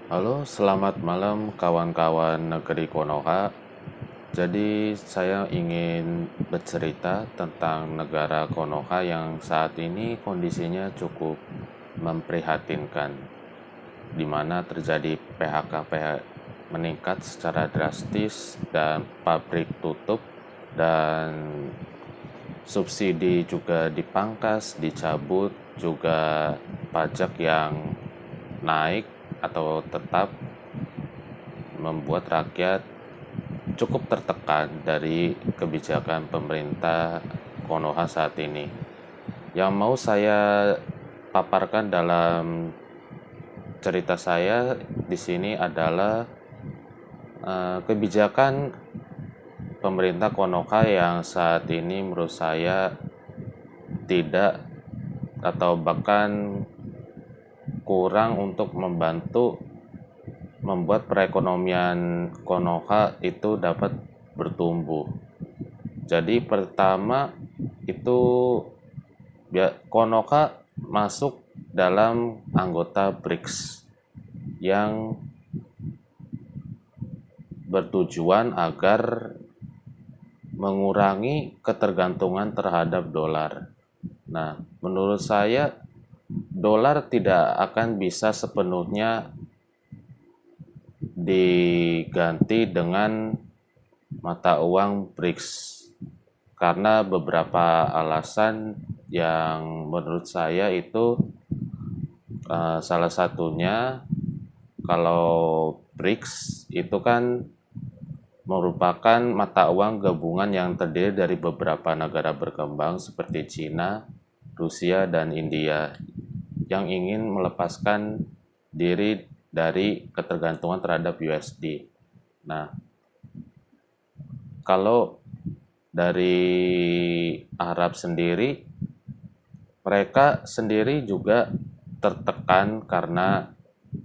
Halo, selamat malam kawan-kawan negeri Konoha. Jadi saya ingin bercerita tentang negara Konoha yang saat ini kondisinya cukup memprihatinkan, di mana terjadi PHK meningkat secara drastis dan pabrik tutup dan subsidi juga dipangkas, dicabut, juga pajak yang naik atau tetap membuat rakyat cukup tertekan dari kebijakan pemerintah Konoha saat ini. Yang mau saya paparkan dalam cerita saya di sini adalah kebijakan pemerintah Konoha yang saat ini menurut saya tidak atau bahkan kurang untuk membantu membuat perekonomian Konoha itu dapat bertumbuh. Jadi pertama itu Konoha masuk dalam anggota BRICS yang bertujuan agar mengurangi ketergantungan terhadap dolar. Nah, menurut saya dolar tidak akan bisa sepenuhnya diganti dengan mata uang BRICS karena beberapa alasan yang menurut saya itu salah satunya kalau BRICS itu kan merupakan mata uang gabungan yang terdiri dari beberapa negara berkembang seperti Cina, Rusia, dan India yang ingin melepaskan diri dari ketergantungan terhadap USD. Nah, kalau dari Arab sendiri, mereka sendiri juga tertekan karena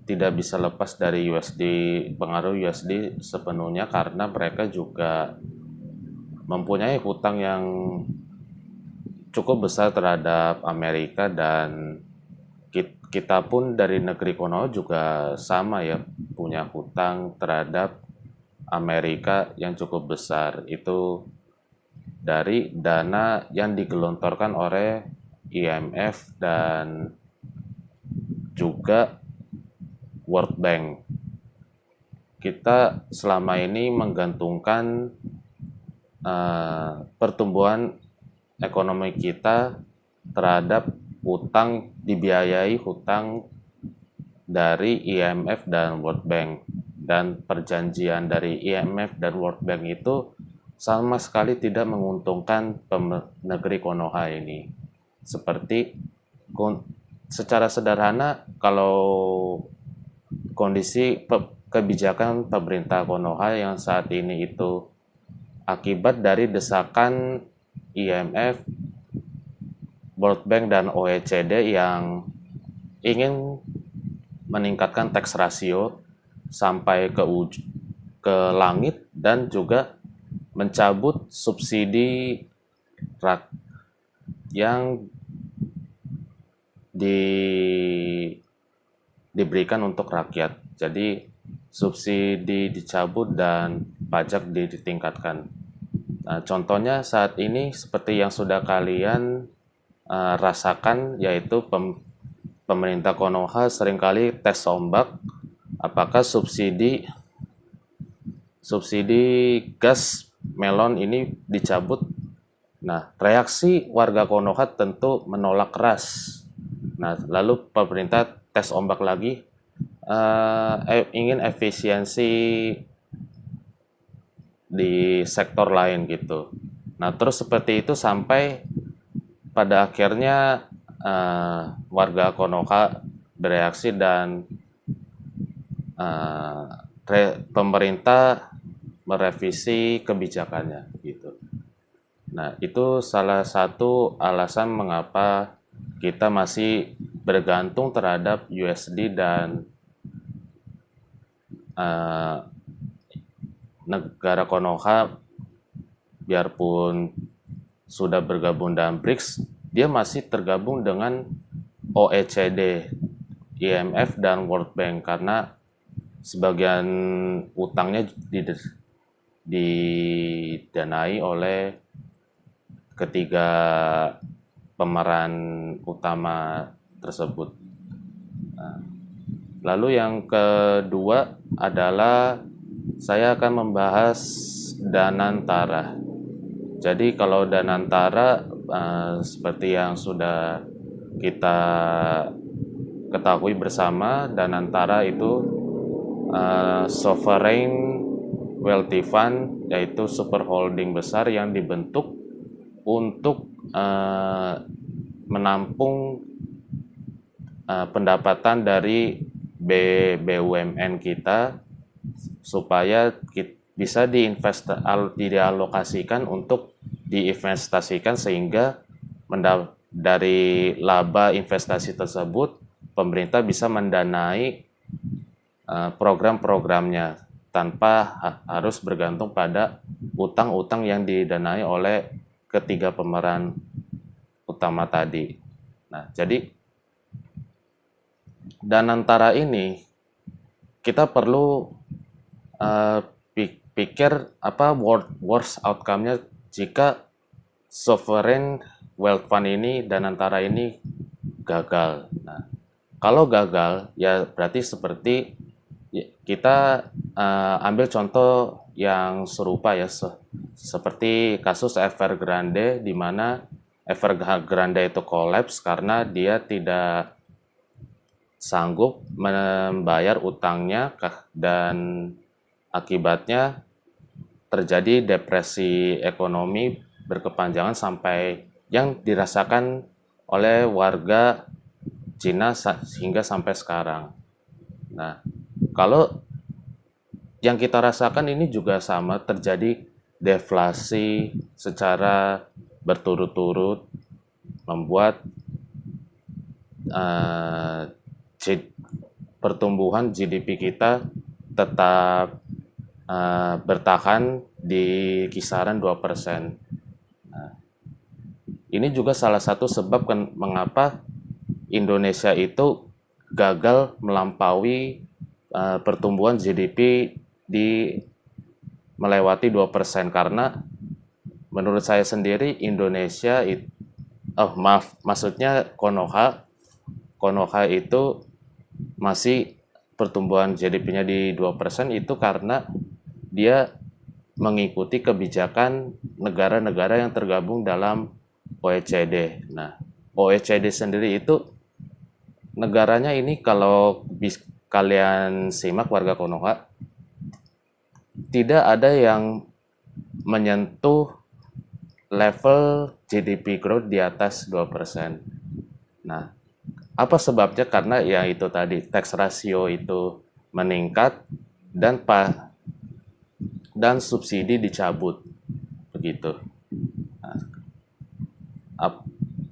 tidak bisa lepas dari USD, pengaruh USD sepenuhnya karena mereka juga mempunyai hutang yang cukup besar terhadap Amerika dan kita pun dari negeri Konoha juga sama ya, punya hutang terhadap Amerika yang cukup besar. Itu dari dana yang digelontorkan oleh IMF dan juga World Bank. Kita selama ini menggantungkan pertumbuhan ekonomi kita terhadap hutang, dibiayai hutang dari IMF dan World Bank, dan perjanjian dari IMF dan World Bank itu sama sekali tidak menguntungkan negeri Konoha ini. Seperti secara sederhana, kalau kondisi kebijakan pemerintah Konoha yang saat ini itu akibat dari desakan IMF, World Bank, dan OECD yang ingin meningkatkan tax ratio sampai ke langit dan juga mencabut subsidi yang di, diberikan untuk rakyat. Jadi subsidi dicabut dan pajak ditingkatkan. Nah, contohnya saat ini seperti yang sudah kalian rasakan, yaitu pemerintah Konoha seringkali tes ombak apakah subsidi gas melon ini dicabut. Nah, reaksi warga Konoha tentu menolak keras. Nah, lalu pemerintah tes ombak lagi, ingin efisiensi di sektor lain gitu. Nah, terus seperti itu sampai pada akhirnya warga Konoha bereaksi dan pemerintah merevisi kebijakannya gitu. Nah, itu salah satu alasan mengapa kita masih bergantung terhadap USD dan negara Konoha, biarpun sudah bergabung dalam BRICS, dia masih tergabung dengan OECD, IMF, dan World Bank karena sebagian utangnya didanai oleh ketiga pemeran utama tersebut. Lalu yang kedua adalah saya akan membahas Danantara. Jadi kalau Danantara seperti yang sudah kita ketahui bersama, Danantara itu sovereign wealthy fund, yaitu super holding besar yang dibentuk untuk menampung pendapatan dari BUMN kita supaya bisa dialokasikan untuk diinvestasikan, sehingga dari laba investasi tersebut pemerintah bisa mendanai program-programnya tanpa harus bergantung pada utang-utang yang didanai oleh ketiga pemeran utama tadi. Nah, jadi Danantara ini kita perlu pikir apa worst outcome-nya jika sovereign wealth fund ini, Danantara ini gagal. Nah, kalau gagal ya berarti seperti kita ambil contoh yang serupa ya, seperti kasus Evergrande, di mana Evergrande itu kolaps karena dia tidak sanggup membayar utangnya dan akibatnya terjadi depresi ekonomi berkepanjangan sampai yang dirasakan oleh warga Cina hingga sampai sekarang. Nah, kalau yang kita rasakan ini juga sama, terjadi deflasi secara berturut-turut, membuat pertumbuhan GDP kita tetap bertahan di kisaran 2%. Nah, ini juga salah satu sebab mengapa Indonesia itu gagal melampaui pertumbuhan GDP di melewati 2%, karena menurut saya sendiri Indonesia maksudnya Konoha itu masih pertumbuhan GDP-nya di 2% itu karena dia mengikuti kebijakan negara-negara yang tergabung dalam OECD. Nah, OECD sendiri itu negaranya ini, kalau kalian simak warga Konoha, tidak ada yang menyentuh level GDP growth di atas 2%. Nah, apa sebabnya? Karena ya itu tadi, tax ratio itu meningkat dan subsidi dicabut, begitu. Nah,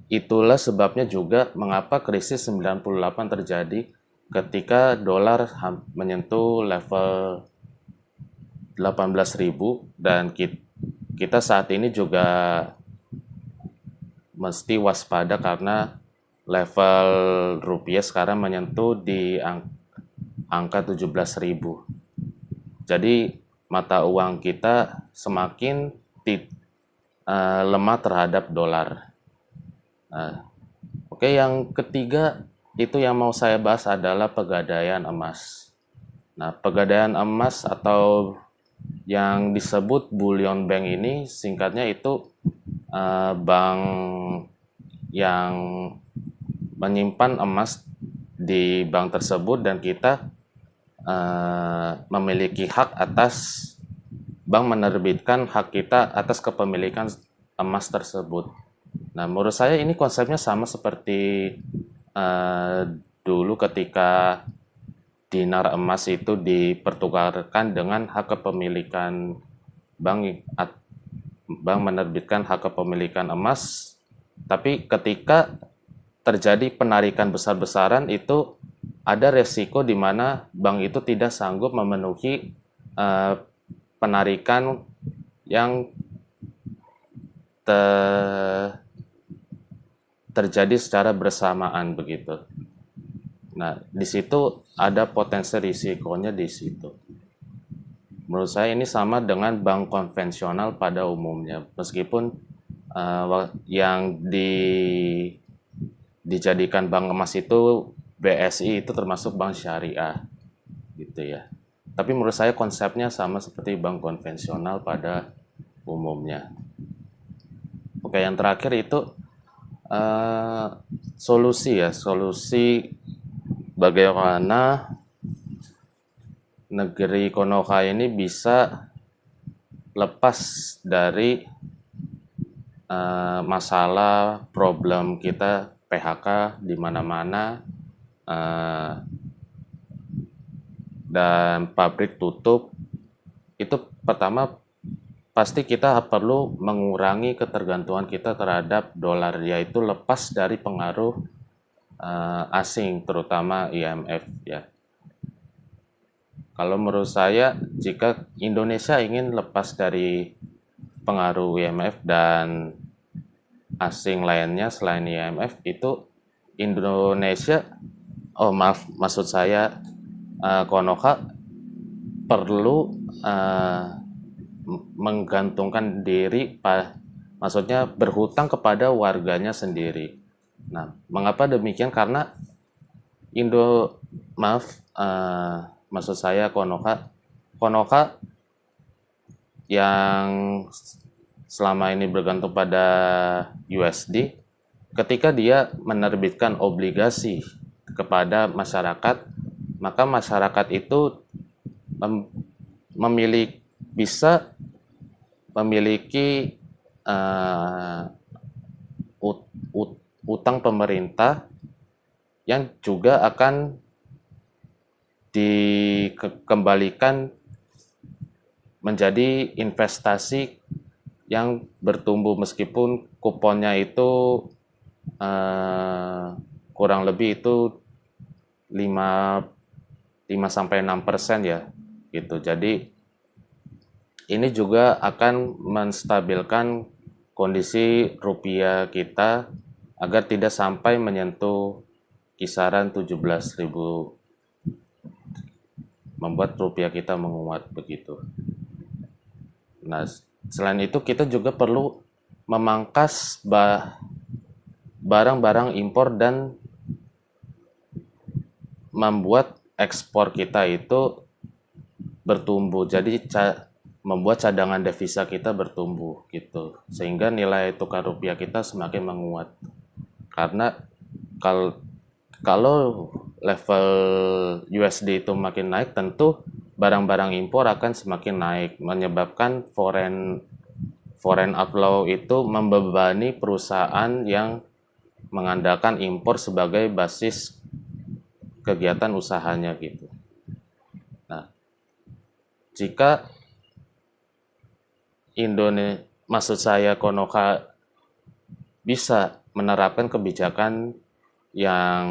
itulah sebabnya juga mengapa krisis 98 terjadi ketika dolar menyentuh level 18.000, dan kita saat ini juga mesti waspada karena level rupiah sekarang menyentuh di angka 17.000. Jadi mata uang kita semakin lemah terhadap dolar. Oke, yang ketiga itu yang mau saya bahas adalah pegadaian emas. Nah, pegadaian emas atau yang disebut bullion bank ini singkatnya itu bank yang menyimpan emas di bank tersebut, dan kita memiliki hak atas bank menerbitkan hak kita atas kepemilikan emas tersebut. Nah, menurut saya ini konsepnya sama seperti dulu ketika dinar emas itu dipertukarkan dengan hak kepemilikan bank menerbitkan hak kepemilikan emas. Tapi ketika terjadi penarikan besar-besaran, itu ada resiko di mana bank itu tidak sanggup memenuhi penarikan yang terjadi secara bersamaan, begitu. Nah, di situ ada potensi risikonya di situ. Menurut saya ini sama dengan bank konvensional pada umumnya, meskipun yang dijadikan bank emas itu BSI itu termasuk bank syariah gitu ya. Tapi menurut saya konsepnya sama seperti bank konvensional pada umumnya. Oke, yang terakhir itu eh, solusi bagaimana negeri Konoha ini bisa lepas dari masalah problem kita PHK di mana-mana, eh, dan pabrik tutup. Itu pertama pasti kita perlu mengurangi ketergantungan kita terhadap dolar, yaitu lepas dari pengaruh asing, terutama IMF ya. Kalau menurut saya, jika Indonesia ingin lepas dari pengaruh IMF dan asing lainnya selain IMF, itu Indonesia, oh maaf, maksud saya Konoha perlu menggantungkan diri, maksudnya berhutang kepada warganya sendiri. Nah, mengapa demikian? Karena Indo, maaf, maksud saya Konoha yang selama ini bergantung pada USD, ketika dia menerbitkan obligasi kepada masyarakat, maka masyarakat itu bisa memiliki utang pemerintah yang juga akan dikembalikan menjadi investasi yang bertumbuh, meskipun kuponnya itu kurang lebih itu 5-6% ya gitu. Jadi ini juga akan menstabilkan kondisi rupiah kita agar tidak sampai menyentuh kisaran 17.000, membuat rupiah kita menguat begitu. Nah, selain itu kita juga perlu memangkas barang-barang impor dan membuat ekspor kita itu bertumbuh. Jadi membuat cadangan devisa kita bertumbuh gitu. Sehingga nilai tukar rupiah kita semakin menguat. Karena kalau level USD itu makin naik, tentu barang-barang impor akan semakin naik, menyebabkan foreign outflow itu membebani perusahaan yang mengandalkan impor sebagai basis kegiatan usahanya gitu. Nah, jika maksud saya Konoha bisa menerapkan kebijakan yang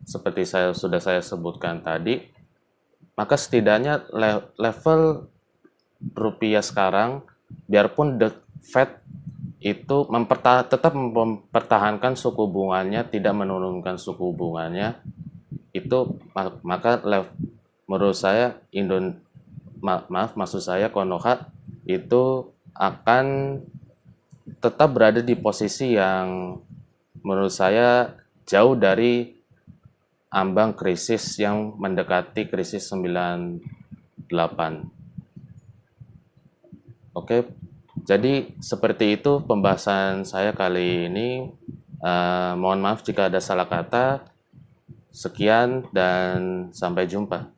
seperti sudah saya sebutkan tadi, maka setidaknya level rupiah sekarang, biarpun the Fed itu tetap mempertahankan suku bunganya, tidak menurunkan suku bunganya, itu maka menurut saya maksud saya Konoha itu akan tetap berada di posisi yang menurut saya jauh dari ambang krisis yang mendekati krisis 98. Oke, jadi seperti itu pembahasan saya kali ini. Mohon maaf jika ada salah kata. Sekian dan sampai jumpa.